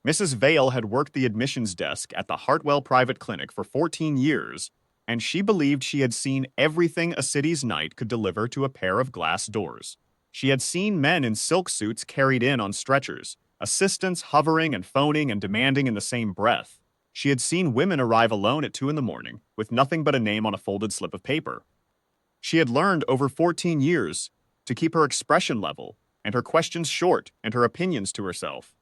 Mrs. Vale had worked the admissions desk at the Hartwell Private Clinic for 14 years, and she believed she had seen everything a city's night could deliver to a pair of glass doors. She had seen men in silk suits carried in on stretchers, assistants hovering and phoning and demanding in the same breath. She had seen women arrive alone at 2 in the morning, with nothing but a name on a folded slip of paper. She had learned over 14 years to keep her expression level, and her questions short, and her opinions to herself.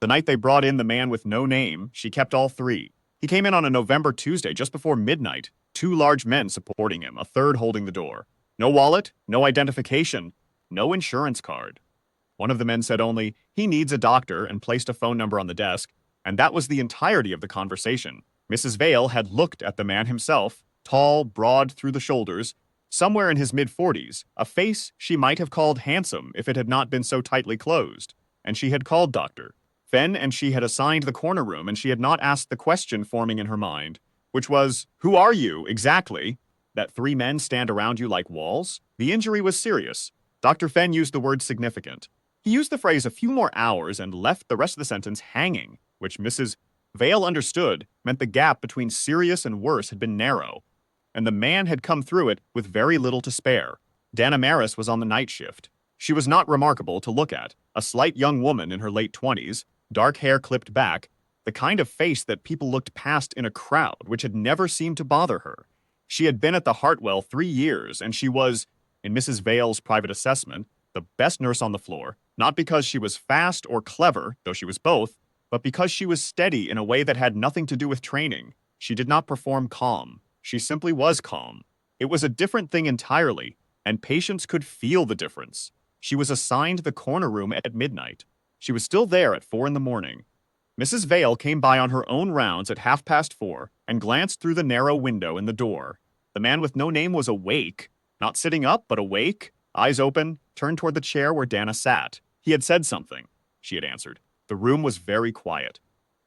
The night they brought in the man with no name, she kept all three. He came in on a November Tuesday just before midnight, two large men supporting him, a third holding the door. No wallet, no identification, no insurance card. One of the men said only, "He needs a doctor," and placed a phone number on the desk, and that was the entirety of the conversation. Mrs. Vale had looked at the man himself, tall, broad through the shoulders, somewhere in his mid-40s, a face she might have called handsome if it had not been so tightly closed, and she had called Doctor. Fenn and she had assigned the corner room, and she had not asked the question forming in her mind, which was, "Who are you, exactly? That three men stand around you like walls?" The injury was serious. Dr. Fenn used the word significant. He used the phrase "a few more hours" and left the rest of the sentence hanging, which Mrs. Vale understood meant the gap between serious and worse had been narrow, and the man had come through it with very little to spare. Dana Maris was on the night shift. She was not remarkable to look at, a slight young woman in her late 20s, dark hair clipped back, the kind of face that people looked past in a crowd, which had never seemed to bother her. She had been at the Hartwell 3 years, and she was, in Mrs. Vale's private assessment, the best nurse on the floor, not because she was fast or clever, though she was both, but because she was steady in a way that had nothing to do with training. She did not perform calm. She simply was calm. It was a different thing entirely, and patients could feel the difference. She was assigned the corner room at midnight. She was still there at 4 in the morning. Mrs. Vale came by on her own rounds at 4:30 and glanced through the narrow window in the door. The man with no name was awake, not sitting up, but awake, eyes open, turned toward the chair where Dana sat. He had said something, she had answered. The room was very quiet.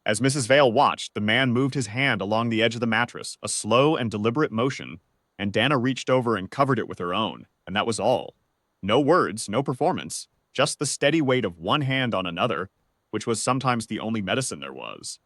As Mrs. Vale watched, the man moved his hand along the edge of the mattress, a slow and deliberate motion, and Dana reached over and covered it with her own, and that was all. No words, no performance, just the steady weight of one hand on another, which was sometimes the only medicine there was.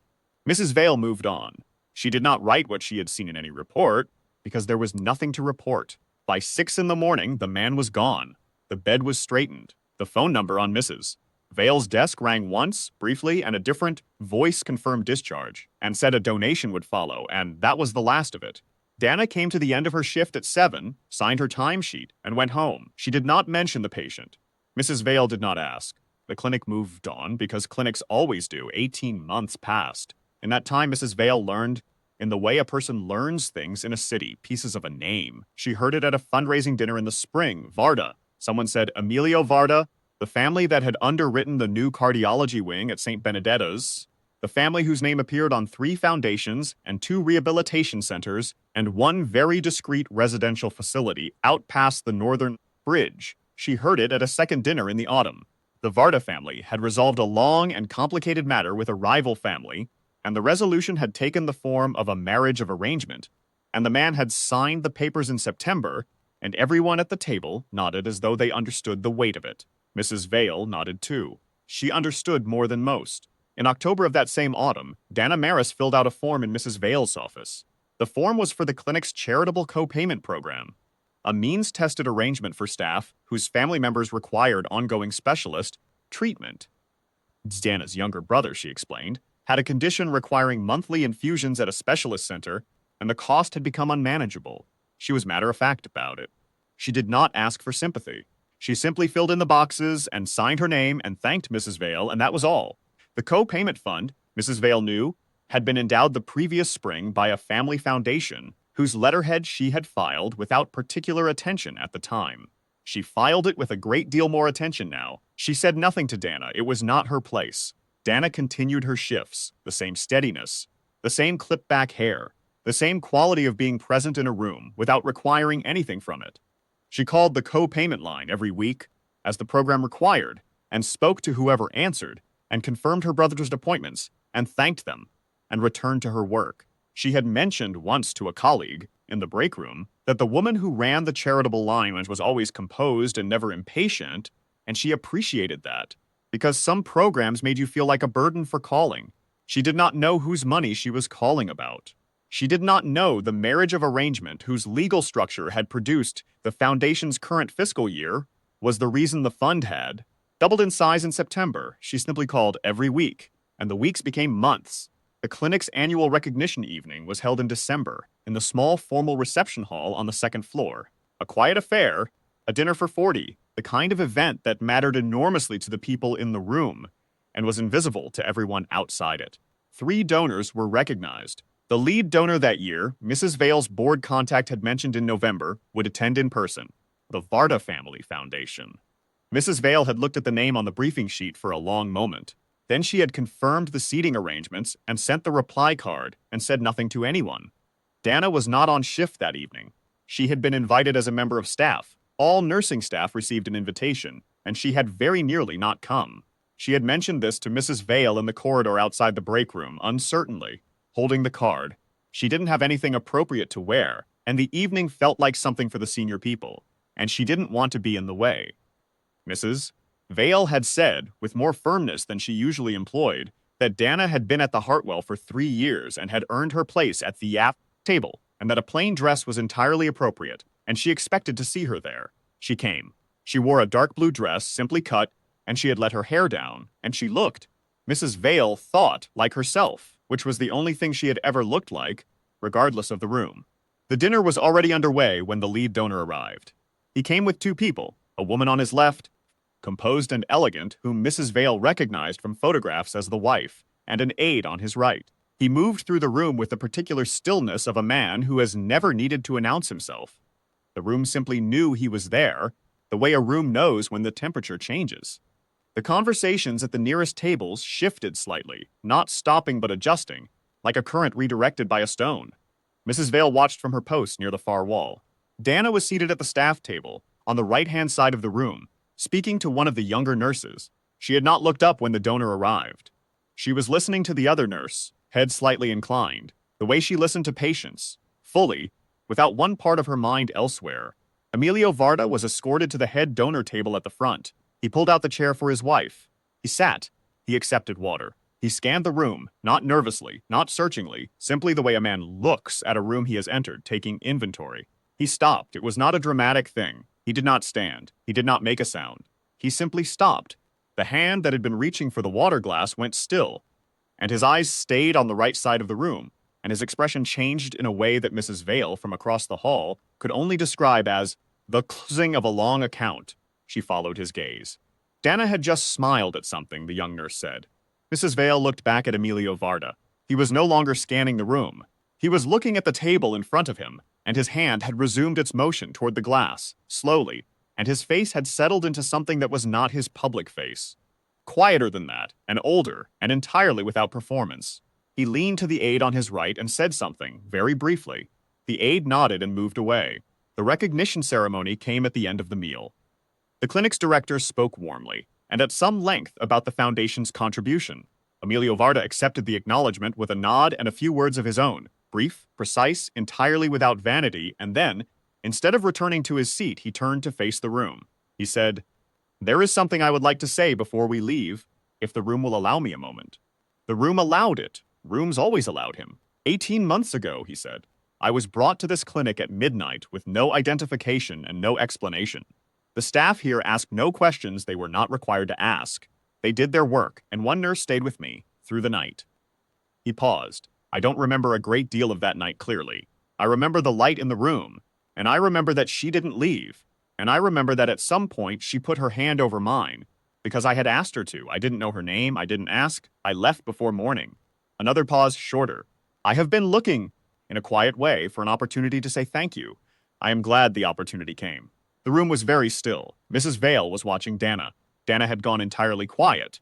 Mrs. Vale moved on. She did not write what she had seen in any report, because there was nothing to report. By 6 in the morning, the man was gone. The bed was straightened. The phone number on Mrs. Vale's desk rang once, briefly, and a different voice confirmed discharge, and said a donation would follow, and that was the last of it. Dana came to the end of her shift at 7, signed her timesheet, and went home. She did not mention the patient. Mrs. Vale did not ask. The clinic moved on, because clinics always do. 18 months passed. In that time, Mrs. Vale learned, in the way a person learns things in a city, pieces of a name. She heard it at a fundraising dinner in the spring, Varda. Someone said, Emilio Varda, the family that had underwritten the new cardiology wing at St. Benedetta's, the family whose name appeared on 3 foundations and 2 rehabilitation centers and 1 very discreet residential facility out past the northern bridge. She heard it at a second dinner in the autumn. The Varda family had resolved a long and complicated matter with a rival family, and the resolution had taken the form of a marriage of arrangement, and the man had signed the papers in September, and everyone at the table nodded as though they understood the weight of it. Mrs. Vale nodded too. She understood more than most. In October of that same autumn, Dana Maris filled out a form in Mrs. Vale's office. The form was for the clinic's charitable co-payment program, a means-tested arrangement for staff whose family members required ongoing specialist treatment. Dana's younger brother, she explained, had a condition requiring monthly infusions at a specialist center, and the cost had become unmanageable. She was matter-of-fact about it. She did not ask for sympathy. She simply filled in the boxes and signed her name and thanked Mrs. Vale, and that was all. The co-payment fund, Mrs. Vale knew, had been endowed the previous spring by a family foundation whose letterhead she had filed without particular attention at the time. She filed it with a great deal more attention now. She said nothing to Dana. It was not her place. Dana continued her shifts, the same steadiness, the same clipped-back hair, the same quality of being present in a room without requiring anything from it. She called the co-payment line every week, as the program required, and spoke to whoever answered, and confirmed her brother's appointments, and thanked them, and returned to her work. She had mentioned once to a colleague, in the break room, that the woman who ran the charitable line was always composed and never impatient, and she appreciated that, because some programs made you feel like a burden for calling. She did not know whose money she was calling about. She did not know the marriage of arrangement whose legal structure had produced the foundation's current fiscal year was the reason the fund had doubled in size in September. She simply called every week, and the weeks became months. The clinic's annual recognition evening was held in December in the small formal reception hall on the second floor. A quiet affair, a dinner for 40, the kind of event that mattered enormously to the people in the room and was invisible to everyone outside it. 3 donors were recognized. The lead donor that year, Mrs. Vale's board contact had mentioned in November, would attend in person. The Varda Family Foundation. Mrs. Vale had looked at the name on the briefing sheet for a long moment. Then she had confirmed the seating arrangements and sent the reply card and said nothing to anyone. Dana was not on shift that evening. She had been invited as a member of staff. All nursing staff received an invitation, and she had very nearly not come. She had mentioned this to Mrs. Vale in the corridor outside the break room, uncertainly, holding the card. She didn't have anything appropriate to wear, and the evening felt like something for the senior people, and she didn't want to be in the way. Mrs. Vale had said, with more firmness than she usually employed, that Dana had been at the Hartwell for 3 years and had earned her place at the aft table, and that a plain dress was entirely appropriate, and she expected to see her there. She came. She wore a dark blue dress, simply cut, and she had let her hair down, and she looked. Mrs. Vale thought like herself, which was the only thing she had ever looked like, regardless of the room. The dinner was already underway when the lead donor arrived. He came with 2 people, a woman on his left, composed and elegant, whom Mrs. Vale recognized from photographs as the wife, and an aide on his right. He moved through the room with the particular stillness of a man who has never needed to announce himself. The room simply knew he was there, the way a room knows when the temperature changes. The conversations at the nearest tables shifted slightly, not stopping but adjusting, like a current redirected by a stone. Mrs. Vale watched from her post near the far wall. Dana was seated at the staff table, on the right-hand side of the room, speaking to one of the younger nurses. She had not looked up when the donor arrived. She was listening to the other nurse, head slightly inclined, the way she listened to patients, fully, without one part of her mind elsewhere. Emilio Varda was escorted to the head donor table at the front. He pulled out the chair for his wife. He sat. He accepted water. He scanned the room, not nervously, not searchingly, simply the way a man looks at a room he has entered, taking inventory. He stopped. It was not a dramatic thing. He did not stand. He did not make a sound. He simply stopped. The hand that had been reaching for the water glass went still, and his eyes stayed on the right side of the room, and his expression changed in a way that Mrs. Vale, from across the hall, could only describe as the closing of a long account. She followed his gaze. Dana had just smiled at something, the young nurse said. Mrs. Vale looked back at Emilio Varda. He was no longer scanning the room. He was looking at the table in front of him, and his hand had resumed its motion toward the glass, slowly, and his face had settled into something that was not his public face. Quieter than that, and older, and entirely without performance. He leaned to the aide on his right and said something, very briefly. The aide nodded and moved away. The recognition ceremony came at the end of the meal. The clinic's director spoke warmly, and at some length about the foundation's contribution. Emilio Varda accepted the acknowledgement with a nod and a few words of his own, brief, precise, entirely without vanity, and then, instead of returning to his seat, he turned to face the room. He said, "There is something I would like to say before we leave, if the room will allow me a moment." The room allowed it. Rooms always allowed him. 18 months ago, he said, I was brought to this clinic at midnight with no identification and no explanation. The staff here asked no questions they were not required to ask. They did their work, and one nurse stayed with me through the night. He paused. I don't remember a great deal of that night clearly. I remember the light in the room, and I remember that she didn't leave, and I remember that at some point she put her hand over mine, because I had asked her to. I didn't know her name, I didn't ask. I left before morning. Another pause, shorter. I have been looking, in a quiet way, for an opportunity to say thank you. I am glad the opportunity came. The room was very still. Mrs. Vale was watching Dana. Dana had gone entirely quiet.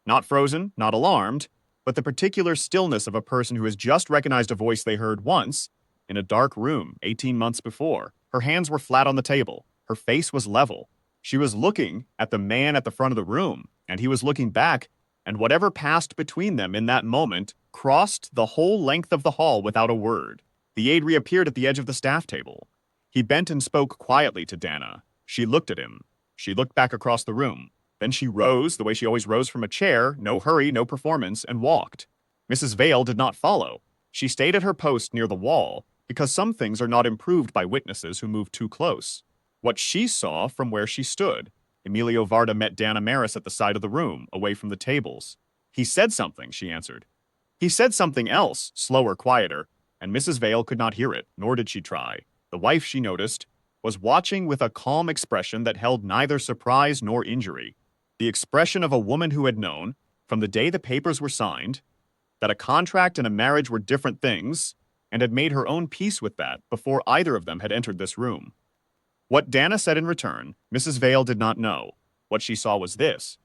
Not frozen, not alarmed, but the particular stillness of a person who has just recognized a voice they heard once in a dark room 18 months before. Her hands were flat on the table. Her face was level. She was looking at the man at the front of the room, and he was looking back, and whatever passed between them in that moment crossed the whole length of the hall without a word. The aide reappeared at the edge of the staff table. He bent and spoke quietly to Dana. She looked at him. She looked back across the room. Then she rose, the way she always rose from a chair, no hurry, no performance, and walked. Mrs. Vale did not follow. She stayed at her post near the wall, because some things are not improved by witnesses who move too close. What she saw from where she stood, Emilio Varda met Dana Maris at the side of the room, away from the tables. He said something, she answered. He said something else, slower, quieter, and Mrs. Vale could not hear it, nor did she try. The wife, she noticed, was watching with a calm expression that held neither surprise nor injury. The expression of a woman who had known, from the day the papers were signed, that a contract and a marriage were different things, and had made her own peace with that before either of them had entered this room. What Dana said in return, Mrs. Vale did not know. What she saw was this.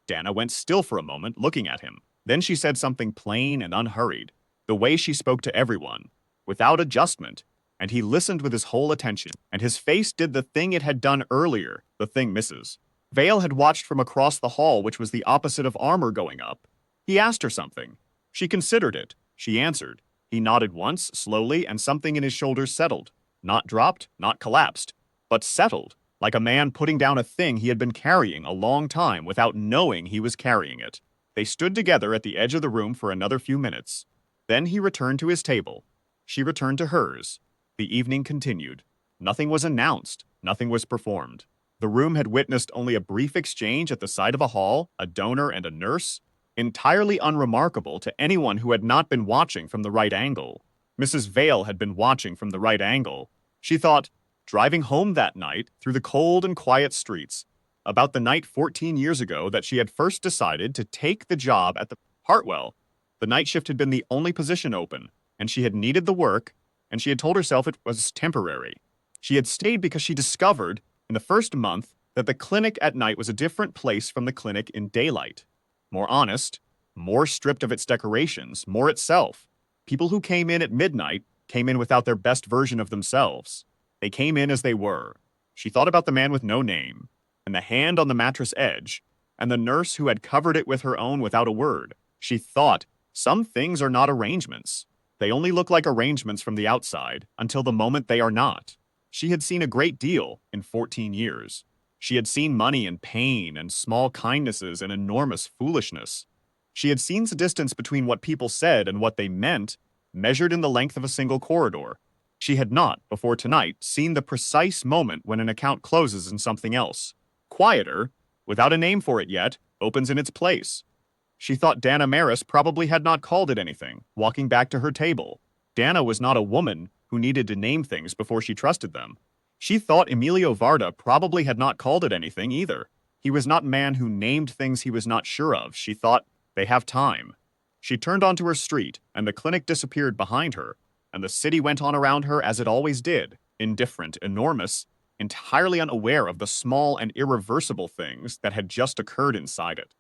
Dana went still for a moment, looking at him. Then she said something plain and unhurried, the way she spoke to everyone, without adjustment, and he listened with his whole attention, and his face did the thing it had done earlier, the thing Mrs. Vale had watched from across the hall, which was the opposite of armor going up. He asked her something. She considered it. She answered. He nodded once, slowly, and something in his shoulders settled. Not dropped, not collapsed, but settled, like a man putting down a thing he had been carrying a long time without knowing he was carrying it. They stood together at the edge of the room for another few minutes. Then he returned to his table. She returned to hers. The evening continued. Nothing was announced. Nothing was performed. The room had witnessed only a brief exchange at the side of a hall, a donor and a nurse, entirely unremarkable to anyone who had not been watching from the right angle. Mrs. Vale had been watching from the right angle. She thought, driving home that night through the cold and quiet streets, about the night 14 years ago that she had first decided to take the job at the Hartwell. The night shift had been the only position open, and she had needed the work, and she had told herself it was temporary. She had stayed because she discovered, in the first month, that the clinic at night was a different place from the clinic in daylight. More honest, more stripped of its decorations, more itself. People who came in at midnight came in without their best version of themselves. They came in as they were. She thought about the man with no name, and the hand on the mattress edge, and the nurse who had covered it with her own without a word. She thought, some things are not arrangements. They only look like arrangements from the outside until the moment they are not. She had seen a great deal in 14 years. She had seen money and pain and small kindnesses and enormous foolishness. She had seen the distance between what people said and what they meant, measured in the length of a single corridor. She had not, before tonight, seen the precise moment when an account closes and something else, quieter, without a name for it yet, opens in its place. She thought Dana Maris probably had not called it anything, walking back to her table. Dana was not a woman who needed to name things before she trusted them. She thought Emilio Varda probably had not called it anything either. He was not a man who named things he was not sure of. She thought, they have time. She turned onto her street, and the clinic disappeared behind her, and the city went on around her as it always did, indifferent, enormous, entirely unaware of the small and irreversible things that had just occurred inside it.